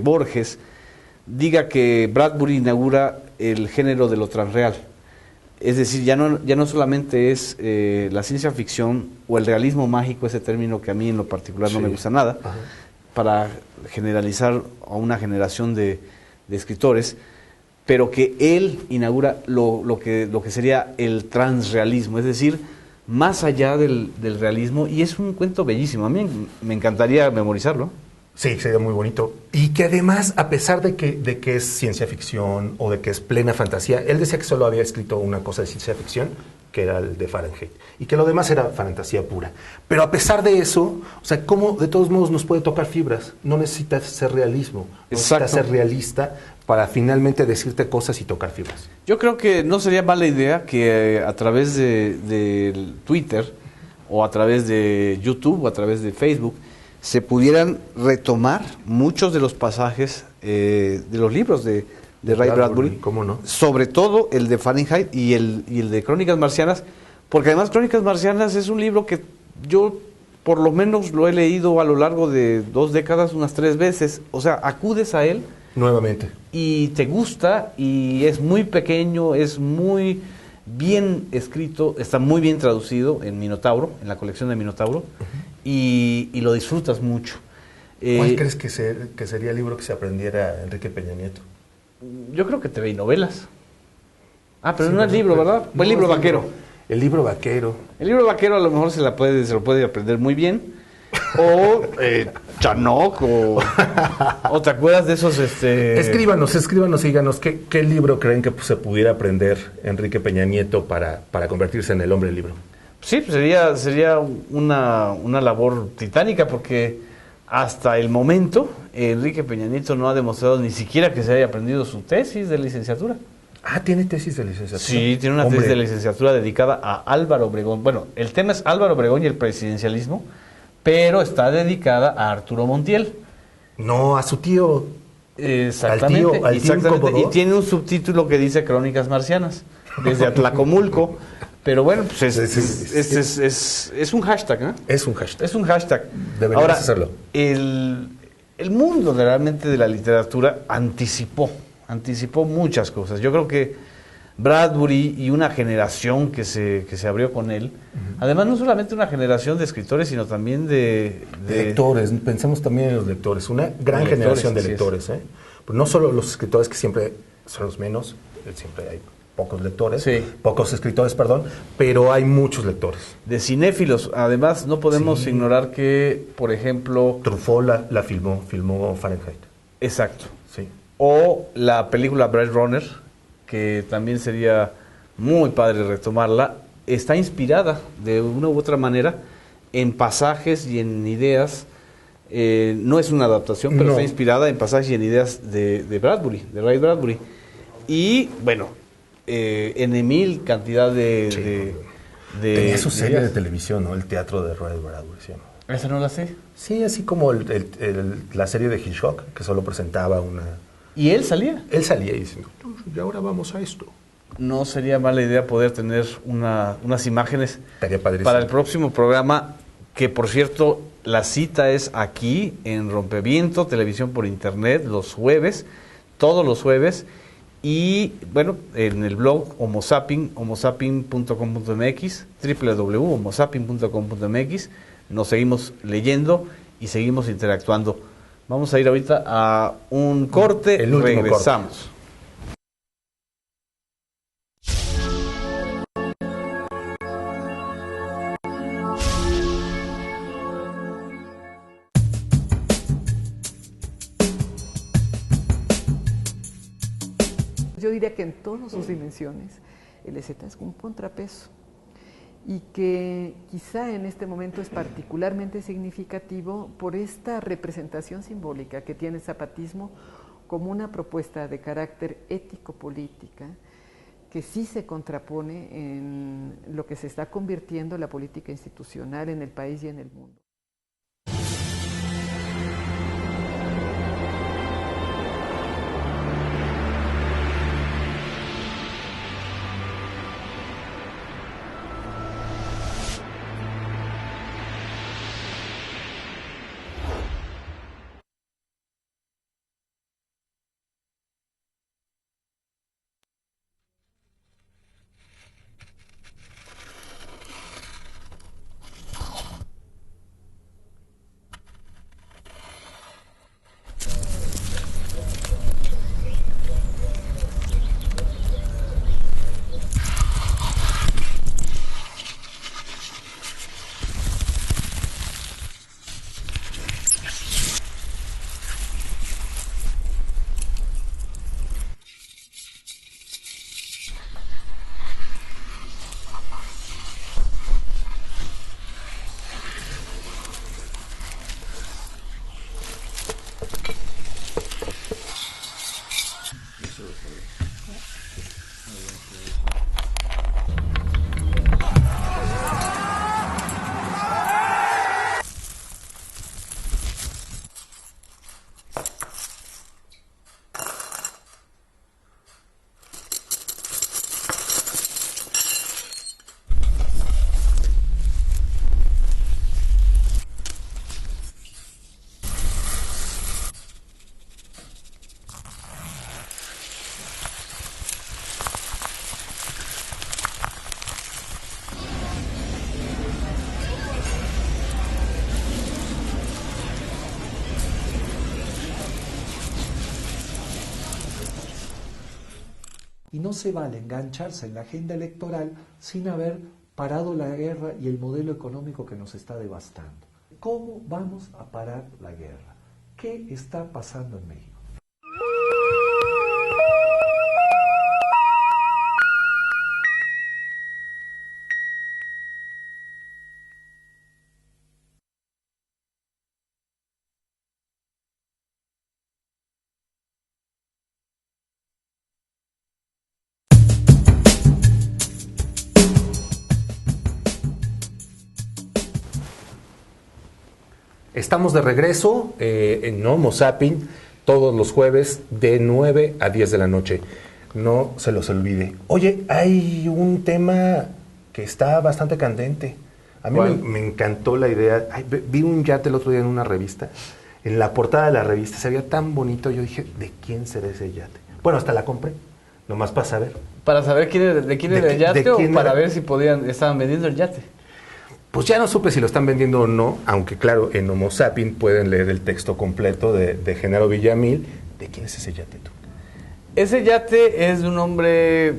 Borges diga que Bradbury inaugura el género de lo transreal. Es decir, ya no solamente es la ciencia ficción o el realismo mágico, ese término que a mí en lo particular no me gusta nada, para generalizar a una generación de escritores, pero que él inaugura lo que sería el transrealismo, es decir, más allá del realismo, y es un cuento bellísimo. A mí me encantaría memorizarlo. Sí, sería muy bonito. Y que además, a pesar de que es ciencia ficción o de que es plena fantasía, él decía que solo había escrito una cosa de ciencia ficción, que era el de Fahrenheit, y que lo demás era fantasía pura. Pero a pesar de eso, o sea, ¿cómo de todos modos nos puede tocar fibras? No necesitas ser realismo, necesitas ser realista para finalmente decirte cosas y tocar fibras. Yo creo que no sería mala idea que a través de Twitter o a través de YouTube o a través de Facebook se pudieran retomar muchos de los pasajes de los libros de Ray Bradbury, ¿cómo no? Sobre todo el de Fahrenheit y el de Crónicas Marcianas, porque además Crónicas Marcianas es un libro que yo por lo menos lo he leído a lo largo de 2 décadas unas 3 veces, o sea, acudes a él nuevamente y te gusta, y es muy pequeño, es muy bien escrito, está muy bien traducido en Minotauro, en la colección de Minotauro, y lo disfrutas mucho. ¿Cuál crees que sería el libro que se aprendiera Enrique Peña Nieto? Yo creo que TV y novelas. Pero no es libro, ¿verdad? No, el libro vaquero. El libro vaquero. El libro vaquero a lo mejor se lo puede aprender muy bien. O Chanok, o te acuerdas de esos... Escríbanos y díganos qué libro creen que se pudiera aprender Enrique Peña Nieto para convertirse en el hombre libro. Sí, pues sería una labor titánica, porque hasta el momento Enrique Peña Nieto no ha demostrado ni siquiera que se haya aprendido su tesis de licenciatura. ¿Tiene tesis de licenciatura? Sí, tiene una tesis de licenciatura dedicada a Álvaro Obregón. Bueno, el tema es Álvaro Obregón y el presidencialismo, pero está dedicada a Arturo Montiel. No, a su tío. Exactamente, al tío exactamente. Y tiene un subtítulo que dice Crónicas Marcianas, desde Atlacomulco. Pero bueno, pues es un hashtag, ¿no? Es un hashtag. Es un hashtag. Deberíamos Ahora, hacerlo. El mundo realmente de la literatura anticipó muchas cosas. Yo creo que Bradbury y una generación que se abrió con él, además no solamente una generación de escritores, sino también de lectores. Pensemos también en los lectores, una gran generación de lectores. Pues no solo los escritores, que siempre son los menos, siempre hay pocos lectores, pocos escritores, perdón, pero hay muchos lectores. De cinéfilos, además no podemos ignorar que, por ejemplo... Truffaut la filmó Fahrenheit. Exacto. Sí. O la película Blade Runner, que también sería muy padre retomarla, está inspirada de una u otra manera en pasajes y en ideas, no es una adaptación, pero está inspirada en pasajes y en ideas de Bradbury, de Ray Bradbury. Y, bueno, en mil cantidad de tenía su serie de televisión, ¿no? El teatro de Ray Bradbury, ¿sí? ¿Esa no la sé? Sí, así como la serie de Hitchcock, que solo presentaba una... ¿Y él salía? Él salía diciendo, y ahora vamos a esto. No sería mala idea poder tener unas imágenes para el próximo programa, que por cierto, la cita es aquí en Rompeviento, televisión por internet, los jueves, todos los jueves, y bueno, en el blog homosapien.com.mx, www.homosapien.com.mx, nos seguimos leyendo y seguimos interactuando. Vamos a ir ahorita a un corte, regresamos. Yo diría que en todas sus dimensiones el EZ es un contrapeso y que quizá en este momento es particularmente significativo por esta representación simbólica que tiene el zapatismo como una propuesta de carácter ético-política que sí se contrapone en lo que se está convirtiendo la política institucional en el país y en el mundo. Y no se vale engancharse en la agenda electoral sin haber parado la guerra y el modelo económico que nos está devastando. ¿Cómo vamos a parar la guerra? ¿Qué está pasando en México? Estamos de regreso en Homo Sapien todos los jueves de 9 a 10 de la noche. No se los olvide. Oye, hay un tema que está bastante candente. A mí me encantó la idea. Vi un yate el otro día en una revista. En la portada de la revista se veía tan bonito. Yo dije, ¿de quién será ese yate? Bueno, hasta la compré. Nomás para saber. ¿Para saber de quién era el yate o para ver si estaban vendiendo el yate? Pues ya no supe si lo están vendiendo o no, aunque claro, en Homo Sapien pueden leer el texto completo de Genaro Villamil. ¿De quién es ese yate tú? Ese yate es de un hombre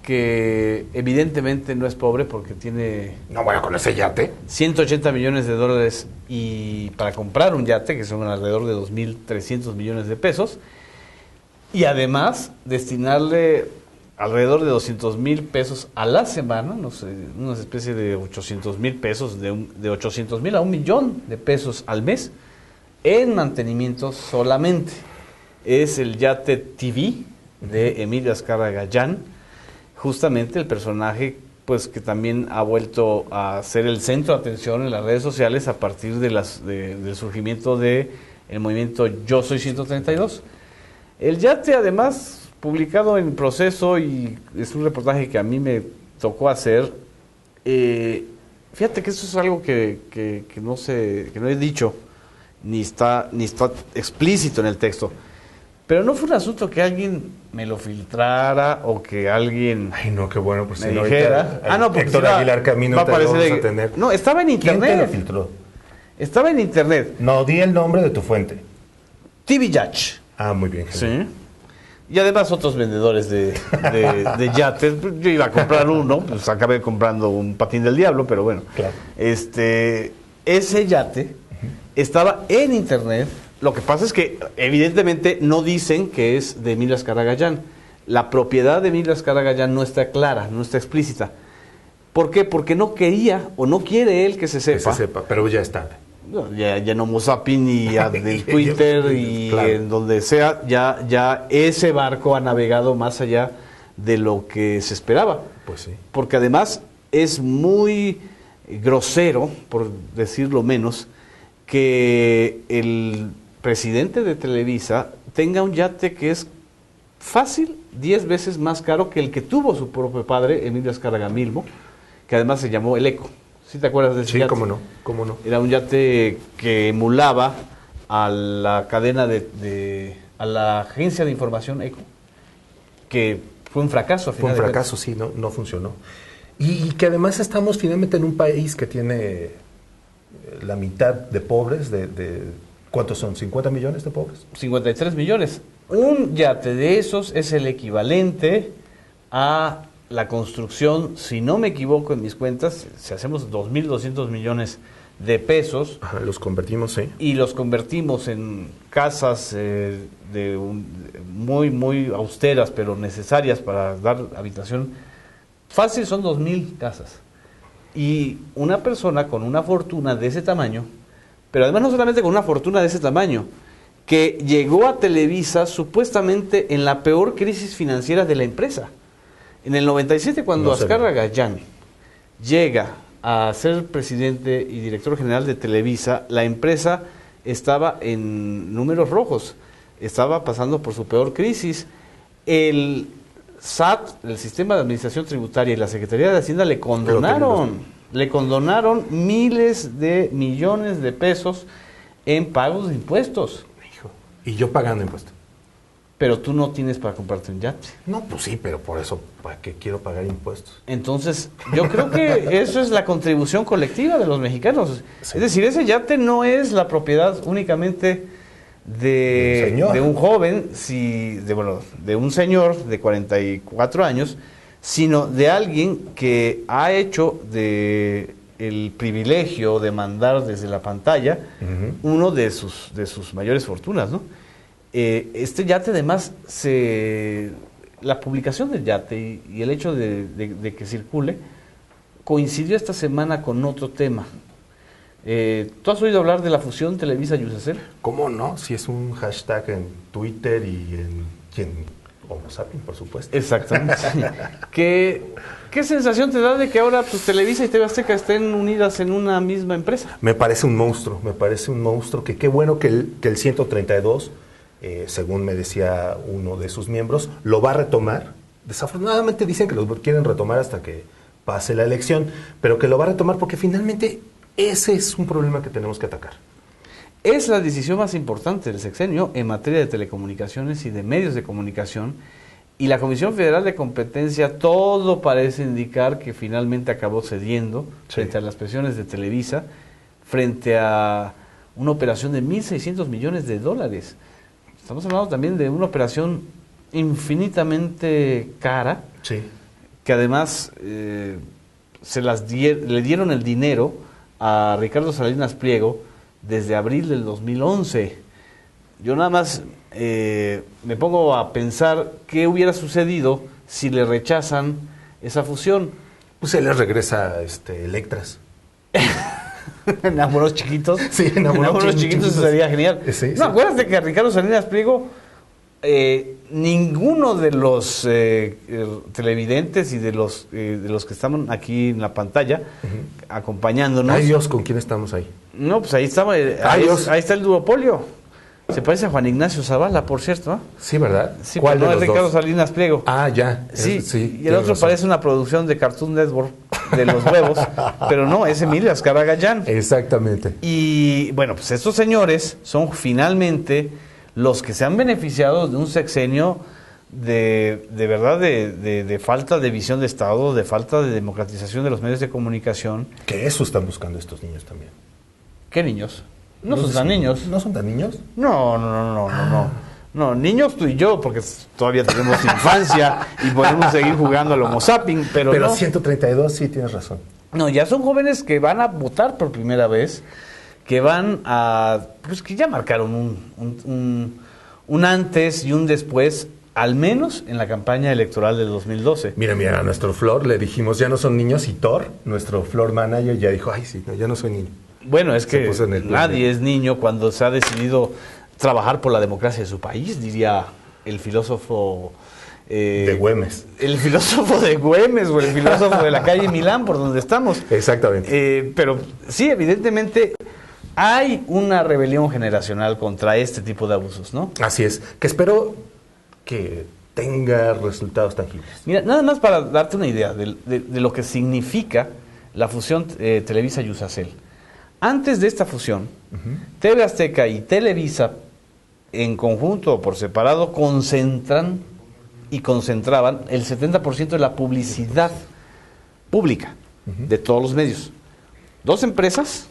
que evidentemente no es pobre porque tiene... No, bueno, con ese yate. 180 millones de dólares y para comprar un yate, que son alrededor de 2.300 millones de pesos, y además destinarle alrededor de 200,000 pesos a la semana, no sé, una especie de 800,000 pesos, de 800,000 a 1,000,000 de pesos al mes en mantenimiento solamente. Es el yate TV de Emilio Azcárraga Gallán, justamente el personaje pues que también ha vuelto a ser el centro de atención en las redes sociales a partir del surgimiento del movimiento Yo Soy 132. El yate, además, publicado en Proceso, y es un reportaje que a mí me tocó hacer. Fíjate que eso es algo que no he dicho, ni está explícito en el texto. Pero no fue un asunto que alguien me lo filtrara o que alguien... Ay, no, qué bueno, pues me si no dijera. Porque Héctor Aguilar Camino te lo vamos a tener. No, estaba en internet. ¿Quién te lo filtró? Estaba en internet. No, di el nombre de tu fuente. TV Yacht. Ah, muy bien. Sí. Y además otros vendedores de yates. Yo iba a comprar uno, pues acabé comprando un patín del diablo, pero bueno. Claro. Ese yate estaba en internet. Lo que pasa es que evidentemente no dicen que es de Emilio Azcárraga Gallán. La propiedad de Emilio Azcárraga Gallán no está clara, no está explícita. ¿Por qué? Porque no quería o no quiere él que se sepa. Que se sepa, pero ya está. Ya en Homo Sapien y en Twitter y claro, en donde sea, ya ese barco ha navegado más allá de lo que se esperaba. Pues sí. Porque además es muy grosero, por decirlo menos, que el presidente de Televisa tenga un yate que es fácil 10 veces más caro que el que tuvo su propio padre, Emilio Azcárraga Milmo, que además se llamó El Eco. ¿Sí te acuerdas de ese yate? Sí, cómo no. Era un yate que emulaba a la cadena a la agencia de información ECO, que fue un fracaso. Fue un fracaso, sí, no funcionó. Y que además estamos finalmente en un país que tiene la mitad de pobres, ¿cuántos son? ¿50 millones de pobres? 53 millones. Un yate de esos es el equivalente a la construcción, si no me equivoco en mis cuentas, si hacemos 2.200 millones de pesos. Ajá, los convertimos, sí. Y los convertimos en casas muy, muy austeras, pero necesarias para dar habitación. Fácil son 2.000 casas. Y una persona con una fortuna de ese tamaño, pero además no solamente con una fortuna de ese tamaño, que llegó a Televisa supuestamente en la peor crisis financiera de la empresa. En el 97, cuando Azcárraga Gallán llega a ser presidente y director general de Televisa, la empresa estaba en números rojos, estaba pasando por su peor crisis. El SAT, el Sistema de Administración Tributaria, y la Secretaría de Hacienda le condonaron miles de millones de pesos en pagos de impuestos. Y yo pagando impuestos. Pero tú no tienes para comprarte un yate. No, pues sí, pero por eso, ¿para qué quiero pagar impuestos? Entonces, yo creo que eso es la contribución colectiva de los mexicanos. Sí. Es decir, ese yate no es la propiedad únicamente de un joven, de un señor de 44 años, sino de alguien que ha hecho de el privilegio de mandar desde la pantalla uno de sus mayores fortunas, ¿no? Este yate además, la publicación del yate y el hecho de que circule coincidió esta semana con otro tema. ¿Tú has oído hablar de la fusión Televisa-Yusacel? ¿Cómo no? Si es un hashtag en Twitter y en Homo Sapien, por supuesto. Exactamente. ¿Qué sensación te da de que ahora pues, Televisa y TV Azteca estén unidas en una misma empresa? Me parece un monstruo, que qué bueno que el 132 según me decía uno de sus miembros, lo va a retomar. Desafortunadamente dicen que lo quieren retomar hasta que pase la elección, pero que lo va a retomar porque finalmente ese es un problema que tenemos que atacar. Es la decisión más importante del sexenio en materia de telecomunicaciones y de medios de comunicación, y la Comisión Federal de Competencia, todo parece indicar que finalmente acabó cediendo frente a las presiones de Televisa, frente a una operación de 1.600 millones de dólares. Estamos hablando también de una operación infinitamente cara, que además le dieron el dinero a Ricardo Salinas Pliego desde abril del 2011. Yo nada más me pongo a pensar qué hubiera sucedido si le rechazan esa fusión. Pues se les regresa Electras. Enamoros chiquitos. Sí, enamoros chiquitos sería genial. Sí, no, acuérdate que a Ricardo Salinas Pliego ninguno de los televidentes y de los que están aquí en la pantalla acompañándonos. Ay Dios, ¿con quién estamos ahí? No, pues ahí estaba, ahí está el duopolio. Se parece a Juan Ignacio Zavala, por cierto, ¿no? Sí, ¿verdad? Sí, ¿cuál de los dos? Ricardo Salinas Pliego. Ah, ya. Sí, y el otro parece una producción de Cartoon Network de los huevos, pero no, es Emilio Azcárraga Gallán. Exactamente. Y bueno, pues estos señores son finalmente los que se han beneficiado de un sexenio de verdad de falta de visión de Estado, de falta de democratización de los medios de comunicación. Que eso están buscando estos niños también. ¿Qué niños? No son tan niños. ¿No son tan niños? No, niños tú y yo, porque todavía tenemos infancia y podemos seguir jugando al Homo sapiens, pero no. 132 sí tienes razón. No, ya son jóvenes que van a votar por primera vez, que van a, pues que ya marcaron un antes y un después, al menos en la campaña electoral del 2012. Mira, a nuestro Flor le dijimos, ya no son niños, y Thor, nuestro Floor Manager, ya dijo, ay sí, no, ya no soy niño. Bueno, es que nadie es niño cuando se ha decidido trabajar por la democracia de su país, diría el filósofo... de Güemes. El filósofo de Güemes o el filósofo de la calle Milán, por donde estamos. Exactamente. Pero sí, evidentemente hay una rebelión generacional contra este tipo de abusos, ¿no? Así es, que espero que tenga resultados tangibles. Mira, nada más para darte una idea de lo que significa la fusión Televisa-Yusacel. Antes de esta fusión, TV Azteca y Televisa, en conjunto o por separado, concentraban el 70% de la publicidad pública de todos los medios. Dos empresas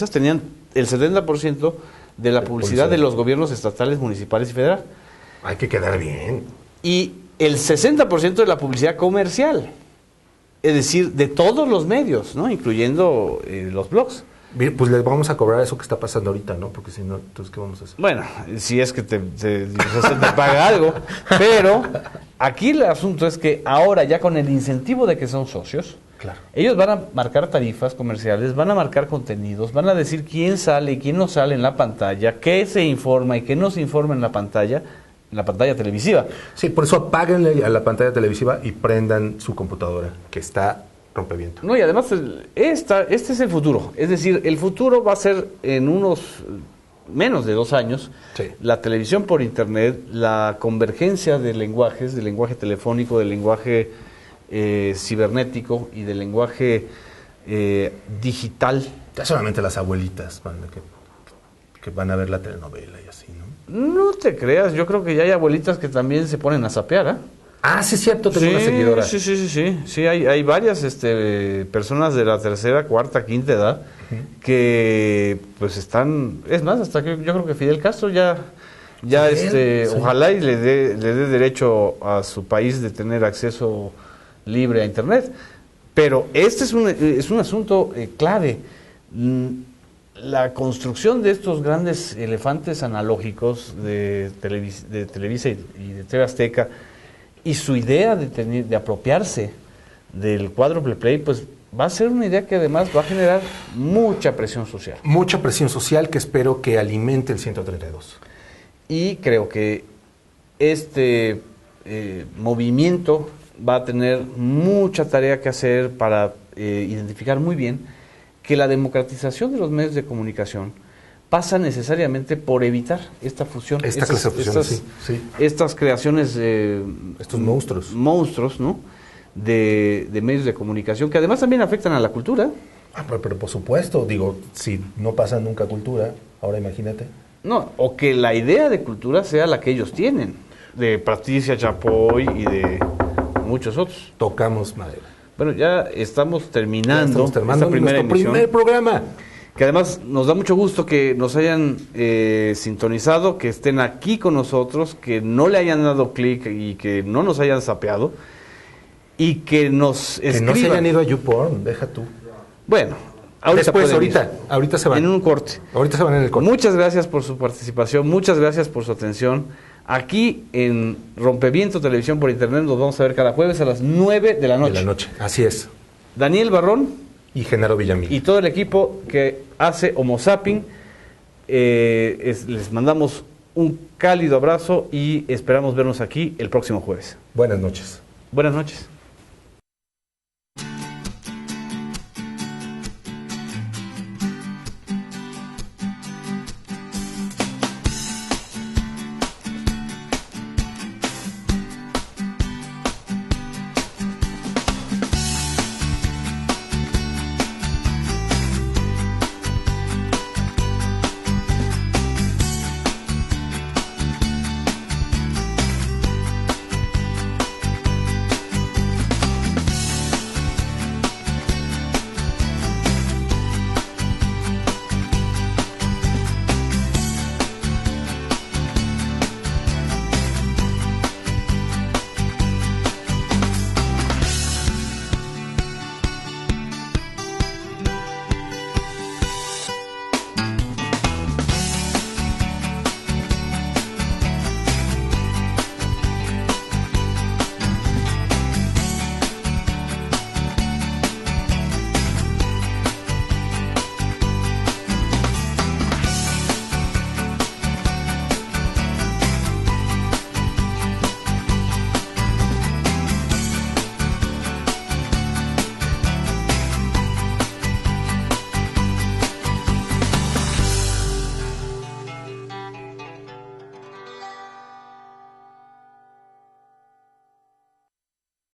tenían el 70% de la publicidad de los gobiernos estatales, municipales y federal. Hay que quedar bien. Y el 60% de la publicidad comercial, es decir, de todos los medios, ¿no? Incluyendo los blogs. Bien, pues les vamos a cobrar eso que está pasando ahorita, ¿no? Porque si no, entonces, ¿qué vamos a hacer? Bueno, si es que te paga algo. Pero aquí el asunto es que ahora, ya con el incentivo de que son socios, claro, ellos van a marcar tarifas comerciales, van a marcar contenidos, van a decir quién sale y quién no sale en la pantalla, qué se informa y qué no se informa en la pantalla televisiva. Sí, por eso apáguenle a la pantalla televisiva y prendan su computadora, que está rompeviento. No, y además este es el futuro. Es decir, el futuro va a ser en unos menos de 2 años, la televisión por internet, la convergencia de lenguajes, del lenguaje telefónico, del lenguaje cibernético y del lenguaje digital. Ya solamente las abuelitas que van a ver la telenovela y así, ¿no? No te creas, yo creo que ya hay abuelitas que también se ponen a zapear, ¿eh? Ah, sí, es cierto, tengo una seguidora. Sí, hay varias personas de la tercera, cuarta, quinta edad que pues están, es más, hasta que yo creo que Fidel Castro ya ojalá y le dé derecho a su país de tener acceso libre a internet. Pero este es un asunto clave. La construcción de estos grandes elefantes analógicos de Televisa y de TV Azteca, y su idea de apropiarse del cuádruple play, pues va a ser una idea que además va a generar mucha presión social. Mucha presión social que espero que alimente el 132. Y creo que este movimiento va a tener mucha tarea que hacer para identificar muy bien que la democratización de los medios de comunicación pasa necesariamente por evitar esta fusión. Esta clase de fusión, sí. Estas creaciones... estos monstruos. Monstruos, ¿no? De medios de comunicación, que además también afectan a la cultura. Pero por supuesto, digo, si no pasa nunca cultura, ahora imagínate. No, o que la idea de cultura sea la que ellos tienen, de Patricia Chapoy y de muchos otros. Tocamos madera. Bueno, ya estamos terminando esta primera emisión, primer programa. Que además nos da mucho gusto que nos hayan sintonizado, que estén aquí con nosotros, que no le hayan dado clic y que no nos hayan zapeado, y que nos escriban. Que no se hayan ido a YouPorn, deja tú. Bueno, ahorita se van. En un corte. Ahorita se van en el corte. Muchas gracias por su participación, muchas gracias por su atención. Aquí en Rompeviento Televisión por Internet nos vamos a ver cada jueves a las 9 de la noche. De la noche, así es. Daniel Barrón y Genaro Villamil. Y todo el equipo que hace Homo Zapping, les mandamos un cálido abrazo y esperamos vernos aquí el próximo jueves. Buenas noches. Buenas noches.